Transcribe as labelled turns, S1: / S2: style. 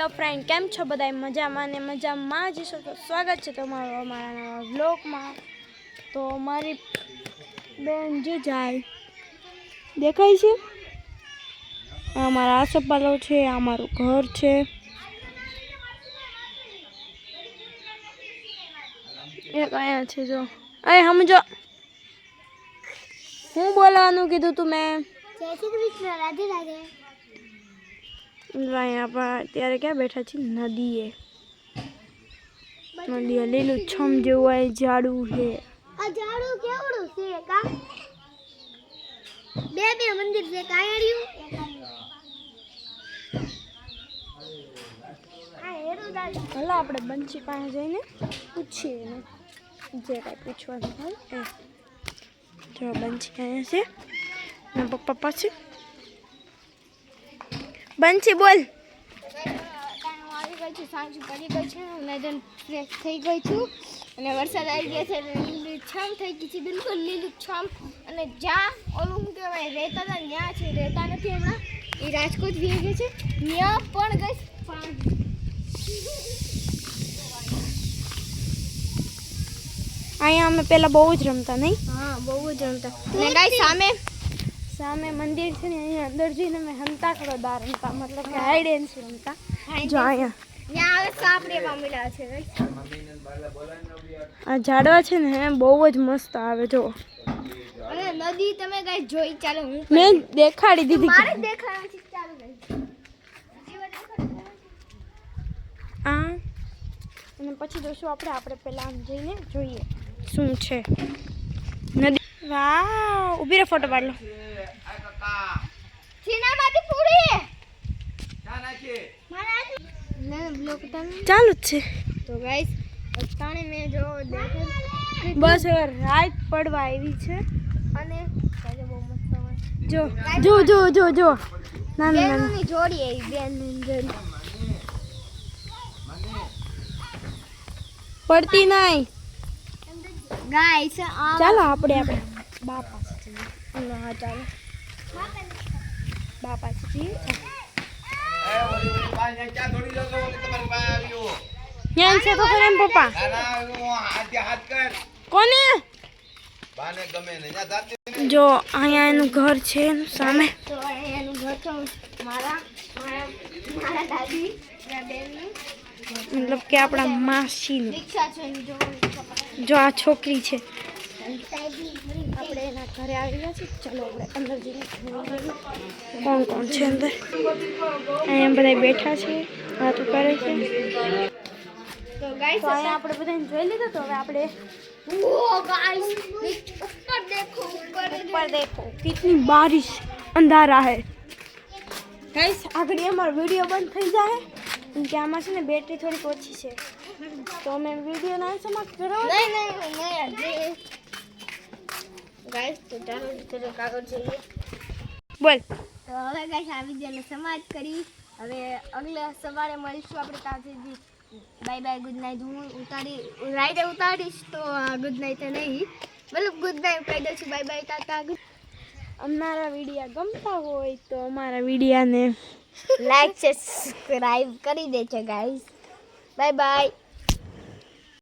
S1: Hello friend, કેમ છો બધા? મજામાં ને મજામાં જ છો? તો સ્વાગત છે તમારું અમારા નવા વ્લોગમાં. તો મારી બેન જે જાય દેખાય છે, અમારા આસોપાલો છે, આ મારું ઘર છે. એક અહીંયા છે, જો અહીં સમજો હું બોલવાનું કીધું તું મેં.
S2: જય શ્રી કૃષ્ણ, રાધે રાધે.
S1: આપણે અત્યારે ક્યાં બેઠા છીએ? નદીએ. લીલું છમ જેવું હોય ઝાડું છે.
S2: આ ઝાડું કેવડું છે કા? બે મંદિર છે, કાયડિયું આ હેરું દાલ.
S1: હાલો આપણે બંસી પાસે જઈને પૂછીએ એને જે કાંઈ પૂછવાનું હોય એ. જો બંસી અહીંયા છે ને પપ્પા પાસે. બંસી બોલ.
S2: આવી ગઈ છું, સાંજ પડી ગઈ છે, મેદાન ફ્રેશ થઈ ગઈ છું અને વરસાદ આવી ગયા છે. લીલું છમ થઈ ગઈ છે, બિલકુલ લીલું છમ. અને જ્યાં ઓલું શું કહેવાય રહેતા હતા ત્યાં છે, રહેતા નથી હમણાં. એ રાજકોટ જઈ ગયા છે, ત્યાં પણ ગઈ પાણી.
S1: અહીંયા અમે પહેલાં બહુ જ રમતા નહીં?
S2: હા, બહુ જ રમતા. અને ગાય
S1: સામે મંદિર છે ને, અહીંયા અંદર જઈને અમે હંતાકડોદા રમતા, મતલબ કે હાઈડ એન્ડ સીક રમતા. જો અહીંયા
S2: ત્યાં હવે સાપ રેવા મળ્યા છે.
S1: આ ઝાડવા છે ને બહુ જ મસ્ત આવે. જો
S2: અને નદી તમે ગાય જોઈ, ચાલો હું
S1: મેં દેખાડી દીધી.
S2: મારે દેખાડવા છે, ચાલો ગાય.
S1: આ અને પછી જોશું આપણે પહેલાં આમ જઈને જોઈએ શું છે નદી. વાવ, ઊભી રહે, ફોટો પાડ લો.
S2: સીનામાંથી પૂરી
S1: ચાલુ જ છે.
S2: તો ગાઈસ અત્યારે મેં જો
S1: બસ હવે રાત પડવા આવી છે
S2: અને બહુ મસ્ત હોય.
S1: જો જો જો જો જો નાની નાની
S2: બેનની જોડી આવી, બેનની જોડી
S1: પડતી નહીં.
S2: ગાઈસ
S1: ચાલો આપણે બા પાસે જઈએ. હા ચાલો બા પાસે જઈએ. ત્યાં છે તો કરે એમ પપ્પા. કોને? જો અહીંયા એનું ઘર છે સામે.
S2: તો એનું ઘર તો મારા દાદી ના બેનનું,
S1: મતલબ કે આપણા માસીનું.
S2: રિક્ષા છે એની જો.
S1: જો આ છોકરી છે.
S2: આપણે
S1: એના ઘરે આવી ગયા છે. ચાલો આપણે અંદર જઈને કોણ કોણ છે અંદર. અહીંયા બધા બેઠા છે, વાતો કરે છે.
S2: તો ગાઈસ
S1: અહીંયા આપણે બધાને જોઈ લીધું. તો હવે આપણે
S2: ઓ ગાઈસ ऊपर देखो,
S1: ऊपर देखो कितनी बारिश अंधारा है. गाइस આગળ અમારો વિડિયો બંધ થઈ જાય કેમ કે આમાં છે ને બેટરી થોડીક ઓછી છે, તો અમે વિડિયો ના સમાપ્ત કરો.
S2: નહીં ગાઈસ તો ચાલો થોડુંક આગળ જઈએ.
S1: બોલ.
S2: તો હવે ગાઈસ આ વિડિયોને સમાપ્ત કરી. હવે અગલે સવારે મળીશું આપણે. તાજેજી બાય બાય, ગુડ નાઇટ. હું ઉતારીશ તો ગુડ નાઇટ નહીં, મતલબ ગુડ નાઇટ કહી દઉં છું. Bye bye, Tata.
S1: અમારા વિડિયા ગમતા હોય તો અમારા વિડિયાને
S2: લાઈક સબસ્ક્રાઇબ કરી દેજો ગાઈસ. Bye bye.